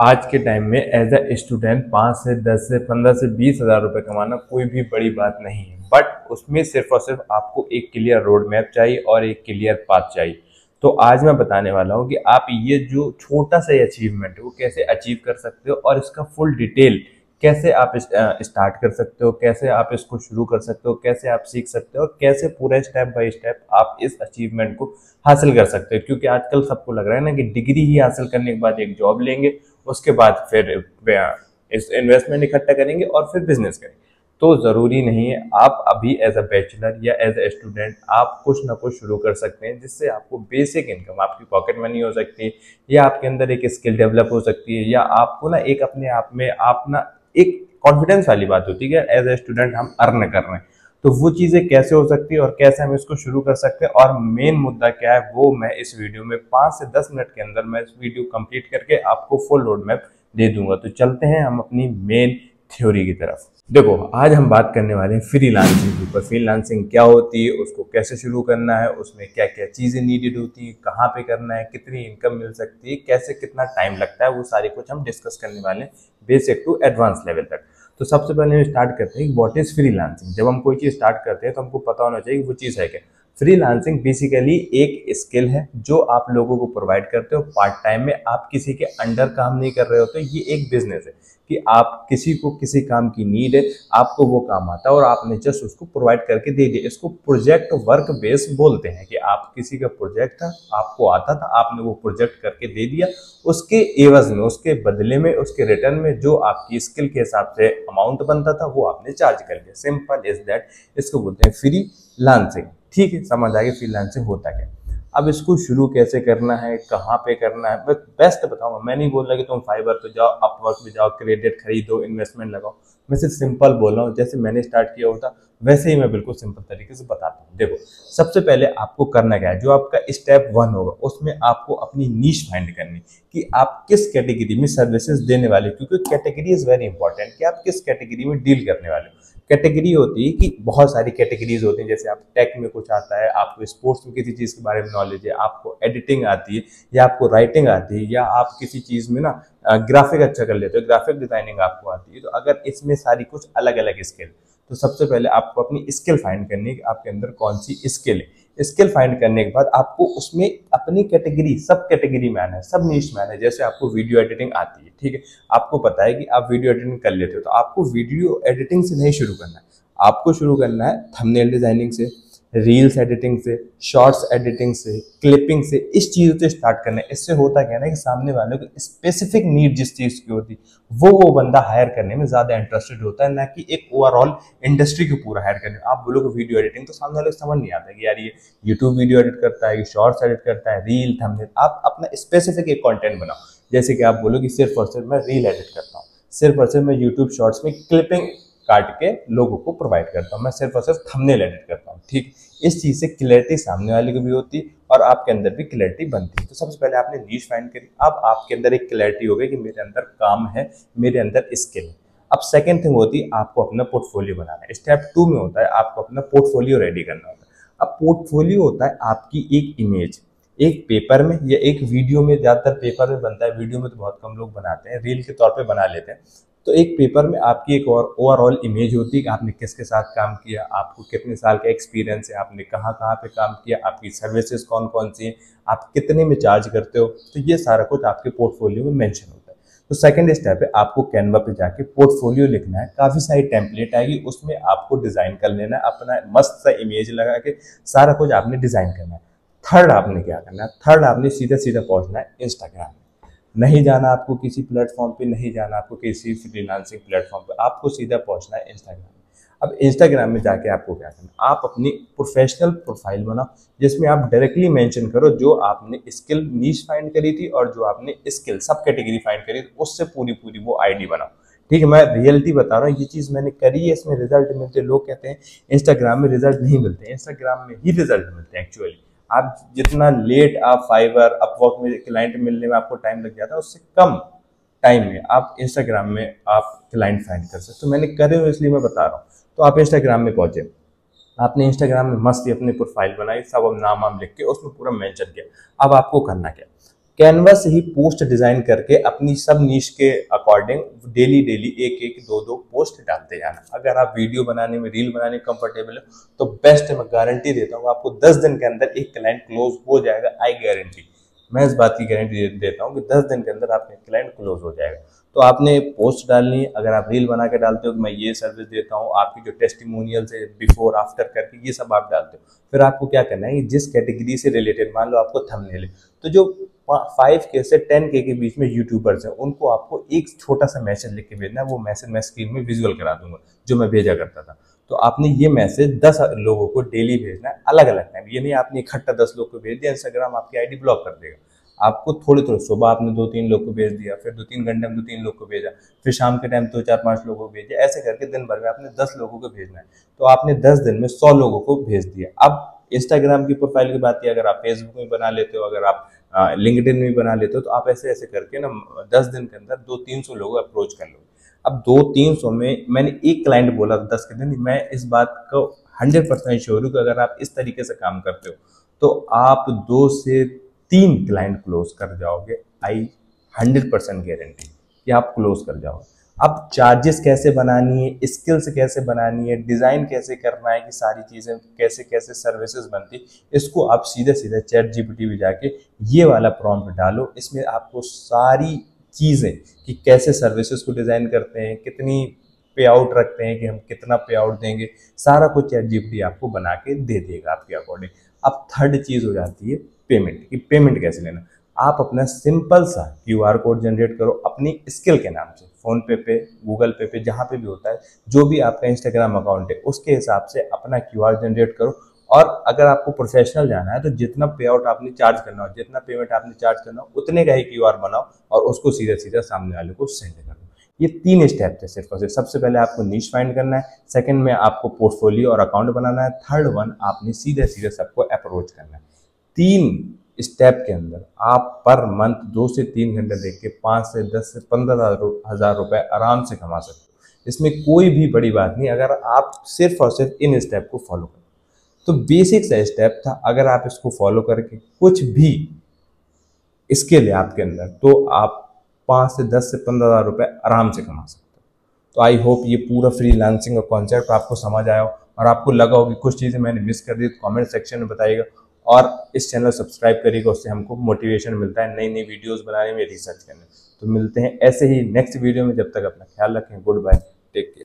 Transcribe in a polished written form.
आज के टाइम में एज अ स्टूडेंट 5 से 10 से 15 से 20 हज़ार रुपये कमाना कोई भी बड़ी बात नहीं है, बट उसमें सिर्फ और सिर्फ आपको एक क्लियर रोड मैप चाहिए और एक क्लियर पाथ चाहिए। तो आज मैं बताने वाला हूँ कि आप ये जो छोटा सा अचीवमेंट है वो कैसे अचीव कर सकते हो और इसका फुल डिटेल कैसे आप स्टार्ट कर सकते हो, कैसे आप इसको शुरू कर सकते हो, कैसे आप सीख सकते हो और कैसे पूरा स्टेप बाय स्टेप आप इस अचीवमेंट को हासिल कर सकते हो। क्योंकि आजकल सबको लग रहा है ना कि डिग्री ही हासिल करने के बाद एक जॉब लेंगे, उसके बाद फिर इस इन्वेस्टमेंट इकट्ठा करेंगे और फिर बिजनेस करेंगे। तो ज़रूरी नहीं है। आप अभी एज अ बैचलर या एज अ स्टूडेंट आप कुछ ना कुछ शुरू कर सकते हैं जिससे आपको बेसिक इनकम, आपकी पॉकेट मनी हो सकती है या आपके अंदर एक स्किल डेवलप हो सकती है या आपको ना एक अपने आप में आप ना एक कॉन्फिडेंस वाली बात होती है कि एज ए स्टूडेंट हम अर्न कर रहे हैं। तो वो चीज़ें कैसे हो सकती है और कैसे हम इसको शुरू कर सकते हैं और मेन मुद्दा क्या है वो मैं इस वीडियो में 5 से 10 मिनट के अंदर मैं इस वीडियो कंप्लीट करके आपको फुल रोड मैप दे दूंगा। तो चलते हैं हम अपनी मेन थ्योरी की तरफ। देखो, आज हम बात करने वाले हैं फ्रीलांसिंग के ऊपर। फ्रीलांसिंग क्या होती है, उसको कैसे शुरू करना है, उसमें क्या क्या चीज़ें नीडेड होती है, कहाँ पे करना है, कितनी इनकम मिल सकती है, कैसे कितना टाइम लगता है, वो सारी कुछ हम डिस्कस करने वाले हैं बेसिक टू एडवांस लेवल तक। तो सबसे पहले हम स्टार्ट करते हैं व्हाट इज फ्रीलांसिंग। जब हम कोई चीज़ स्टार्ट करते हैं तो हमको पता होना चाहिए वो चीज़ है क्या। फ्रीलांसिंग बेसिकली एक स्किल है जो आप लोगों को प्रोवाइड करते हो पार्ट टाइम में। आप किसी के अंडर काम नहीं कर रहे होते। ये एक बिजनेस है कि आप किसी को किसी काम की नीड है, आपको वो काम आता है और आपने जस्ट उसको प्रोवाइड करके दे दिया। इसको प्रोजेक्ट वर्क बेस बोलते हैं कि आप किसी का प्रोजेक्ट था, आपको आता था, आपने वो प्रोजेक्ट करके दे दिया, उसके एवज में, उसके बदले में, उसके रिटर्न में जो आपकी स्किल के हिसाब से अमाउंट बनता था वो आपने चार्ज कर लिया। Simple is that. इसको बोलते हैं फ्रीलांसिंग। ठीक है, समझ आ गई फ्रीलांसिंग होता क्या। अब इसको शुरू कैसे करना है, कहाँ पे करना है, मैं बेस्ट बताऊंगा। मैं नहीं बोल रहा कि तुम फाइवर पे जाओ, अपवर्क पे जाओ, क्रेडिट खरीदो, इन्वेस्टमेंट लगाओ। मैं सिर्फ सिंपल बोल रहा हूँ, जैसे मैंने स्टार्ट किया होता वैसे ही मैं बिल्कुल सिंपल तरीके से बताता हूँ। देखो, सबसे पहले आपको करना क्या है, जो आपका स्टेप 1 होगा उसमें आपको अपनी नीश फाइंड करनी कि आप किस कैटेगरी में सर्विसेज देने वाले, क्योंकि कैटेगरी इज वेरी इंपॉर्टेंट कि आप किस कैटेगरी में डील करने वाले हो। कैटेगरी होती है कि बहुत सारी कैटेगरीज होती हैं, जैसे आप टेक में कुछ आता है, आपको स्पोर्ट्स में किसी चीज़ के बारे में नॉलेज है, आपको एडिटिंग आती है या आपको राइटिंग आती है या आप किसी चीज़ में ना ग्राफिक अच्छा कर लेते हो, ग्राफिक डिजाइनिंग आपको आती है। तो अगर इसमें सारी कुछ अलग अलग स्किल, तो सबसे पहले आपको अपनी स्किल फाइंड करनी है कि आपके अंदर कौन सी स्किल है। स्किल फाइंड करने के बाद आपको उसमें अपनी कैटेगरी, सब कैटेगरी में आना है, सब नीश में आना है। जैसे आपको वीडियो एडिटिंग आती है, ठीक है, आपको पता है कि आप वीडियो एडिटिंग कर लेते हो, तो आपको वीडियो एडिटिंग से नहीं शुरू करना है, आपको शुरू करना है थंबनेल डिजाइनिंग से, रील्स एडिटिंग से, शॉर्ट्स एडिटिंग से, क्लिपिंग से। इस चीज़ से स्टार्ट करना है। इससे होता क्या है ना कि सामने वाले को स्पेसिफिक नीड जिस चीज़ की होती है वो बंदा हायर करने में ज़्यादा इंटरेस्टेड होता है, ना कि एक ओवरऑल इंडस्ट्री को पूरा हायर करने में। आप बोलोगे वीडियो एडिटिंग, तो सामने वाले को समझ नहीं आता कि यार ये यूट्यूब वीडियो एडिट करता है, ये शॉर्ट्स एडिट करता है, रील, थंबनेल। आप अपना स्पेसिफिक एक कंटेंट बनाओ। जैसे कि आप बोलोगे सिर्फ और सिर्फ मैं रील एडिट करता हूँ, सिर्फ और सिर्फ मैं यूट्यूब शॉर्ट्स में क्लिपिंग काट के लोगों को प्रोवाइड करता हूँ, मैं सिर्फ और सिर्फ थंबनेल एडिट करता हूँ। ठीक, इस चीज़ से क्लैरिटी सामने वाले को भी होती है और आपके अंदर भी क्लैरिटी बनती है। तो सबसे पहले आपने नीश फाइंड करी। अब आपके अंदर एक क्लैरिटी हो गई कि मेरे अंदर काम है, मेरे अंदर स्किल है। अब सेकंड थिंग होती है आपको अपना पोर्टफोलियो बनाना है। स्टेप 2 में होता है आपको अपना पोर्टफोलियो रेडी करना होता है। अब पोर्टफोलियो होता है आपकी एक इमेज, एक पेपर में या एक वीडियो में। ज़्यादातर पेपर में बनता है, वीडियो में तो बहुत कम लोग बनाते हैं, रील के तौर पे बना लेते हैं। तो एक पेपर में आपकी एक और ओवरऑल इमेज होती है कि आपने किसके साथ काम किया, आपको कितने साल का एक्सपीरियंस है, आपने कहाँ कहाँ पे काम किया, आपकी सर्विसेज कौन कौन सी हैं, आप कितने में चार्ज करते हो। तो ये सारा कुछ आपके पोर्टफोलियो में मेंशन होता है। तो सेकंड स्टेप है आपको कैनवा पे जाके पोर्टफोलियो लिखना है। काफ़ी सारी टेम्पलेट आएगी, उसमें आपको डिज़ाइन कर लेना है, अपना मस्त सा इमेज लगा के सारा कुछ आपने डिज़ाइन करना है। थर्ड आपने क्या करना है, थर्ड आपने सीधा सीधा पहुँचना है इंस्टाग्राम में। नहीं जाना आपको किसी प्लेटफॉर्म पे, नहीं जाना आपको किसी फ्रीलांसिंग प्लेटफॉर्म पे, आपको सीधा पहुंचना है इंस्टाग्राम में। अब इंस्टाग्राम में जाके आपको क्या करना है, आप अपनी प्रोफेशनल प्रोफाइल बनाओ जिसमें आप डायरेक्टली मेंशन करो जो आपने स्किल नीश फाइंड करी थी और जो आपने स्किल सब कैटेगरी फाइंड करी थी, उससे पूरी पूरी वो आईडी बनाओ। ठीक है, मैं रियलिटी बता रहा हूँ, ये चीज़ मैंने करी है, इसमें रिजल्ट मिलते हैं। लोग कहते हैं इंस्टाग्राम में रिजल्ट नहीं मिलते, इंस्टाग्राम में ही रिजल्ट मिलते हैं एक्चुअली। आप जितना लेट आप फाइवर, अपवर्क में क्लाइंट मिलने में आपको टाइम लग जाता है, उससे कम टाइम में आप इंस्टाग्राम में आप क्लाइंट फाइंड कर सकते हो। तो मैंने करे हुए इसलिए मैं बता रहा हूँ। तो आप इंस्टाग्राम में पहुंचे, आपने इंस्टाग्राम में मस्त अपनी प्रोफाइल बनाई, सब नाम वाम लिख के उसमें पूरा मेंशन किया। अब आपको करना क्या, कैनवा से ही पोस्ट डिजाइन करके अपनी सब नीश के अकॉर्डिंग डेली डेली एक एक दो दो पोस्ट डालते जाना। अगर आप वीडियो बनाने में, रील बनाने में कंफर्टेबल है तो बेस्ट है, मैं गारंटी देता हूँ आपको 10 दिन के अंदर एक क्लाइंट क्लोज हो जाएगा। आई गारंटी, मैं इस बात की गारंटी देता हूँ कि 10 दिन के अंदर आपका क्लाइंट क्लोज हो जाएगा। तो आपने पोस्ट डालनी है। अगर आप रील बना के डालते हो तो मैं ये सर्विस देता हूँ, आपकी जो टेस्टिमोनियल्स है बिफोर आफ्टर करके ये सब आप डालते हो। फिर आपको क्या करना है, जिस कैटेगरी से रिलेटेड, मान लो आपको थंबनेल है, तो जो 5K से 10K के बीच में यूट्यूबर्स हैं उनको आपको एक छोटा सा मैसेज लिख के भेजना है। वो मैसेज मैं स्क्रीन में विजुअल करा दूंगा जो मैं भेजा करता था। तो आपने ये मैसेज 10 लोगों को डेली भेजना है, अलग अलग टाइम। ये नहीं आपने इकट्ठा 10 लोग को भेज दिया, इंस्टाग्राम आपकी आईडी ब्लॉक कर देगा। आपको थोड़े थोड़े, सुबह आपने 2-3 लोग को भेज दिया, फिर 2-3 घंटे में 2-3 लोग को भेजा, फिर शाम के टाइम 2-4-5 लोगों को भेजा, ऐसे करके दिन भर में आपने 10 लोगों को भेजना है। तो आपने 10 दिन में 100 लोगों को भेज दिया। अब इंस्टाग्राम की प्रोफाइल की बात है, अगर आप फेसबुक में बना लेते हो, अगर आप लिंक्डइन में बना लेते हो, तो आप ऐसे ऐसे करके ना 10 दिन के अंदर 200-300 लोग अप्रोच कर लो। अब 200-300 में मैंने एक क्लाइंट बोला 10 के दिन, मैं इस बात को 100% श्योर हूँ कि अगर आप इस तरीके से काम करते हो तो आप 2 से 3 क्लाइंट क्लोज कर जाओगे। आई 100% गारंटी कि आप क्लोज कर जाओगे। अब चार्जेस कैसे बनानी है, स्किल्स कैसे बनानी है, डिजाइन कैसे करना है, कि सारी चीजें कैसे कैसे सर्विसेज बनती, इसको आप सीधे सीधे चैट जीपीटी में जाके ये वाला प्रॉम्प्ट डालो। इसमें आपको सारी चीजें कि कैसे सर्विसेज को डिजाइन करते हैं, कितनी पे आउट रखते हैं, कि हम कितना पे आउट देंगे, सारा कुछ चैट जीपीटी आपको बना के दे देगा आपके अकॉर्डिंग। अब थर्ड चीज हो जाती है पेमेंट, कि पेमेंट कैसे लेना। आप अपना सिंपल सा क्यूआर कोड जनरेट करो अपनी स्किल के नाम से, फोन पे, गूगल पे जहां पे भी होता है, जो भी आपका इंस्टाग्राम अकाउंट है उसके हिसाब से अपना क्यूआर जनरेट करो। और अगर आपको प्रोफेशनल जाना है तो जितना पे आउट आपने चार्ज करना हो, जितना पेमेंट आपने चार्ज करना हो, उतने का ही क्यूआर बनाओ और उसको सीधा सीधा सामने वाले को सेंड करो। ये 3 स्टेप थे सिर्फ और सिर्फ। सबसे पहले आपको नीश फाइंड करना है, सेकंड में आपको पोर्टफोलियो और अकाउंट बनाना है, थर्ड वन आपने सीधे सीधे सबको अप्रोच करना है। 3 स्टेप के अंदर आप पर मंथ 2 से 3 घंटे देख के 5 से 10 से 15,000 रुपए आराम से कमा सकते हो। इसमें कोई भी बड़ी बात नहीं, अगर आप सिर्फ और सिर्फ इन स्टेप को फॉलो करो। तो बेसिक सा स्टेप था, अगर आप इसको फॉलो करके कुछ भी इसके लिए आपके अंदर, तो आप 5 से 10 से 15,000 रुपए आराम से कमा सकते हो। तो आई होप ये पूरा फ्रीलांसिंग का कॉन्सेप्ट आपको समझ आया हो, और आपको लगा हो कि कुछ चीज़ें मैंने मिस कर दी तो कमेंट सेक्शन में बताइएगा। और इस चैनल सब्सक्राइब करिएगा, उससे हमको मोटिवेशन मिलता है नई नई वीडियोस बनाने में, रिसर्च करने में। तो मिलते हैं ऐसे ही नेक्स्ट वीडियो में, जब तक अपना ख्याल रखें। Good bye, take care.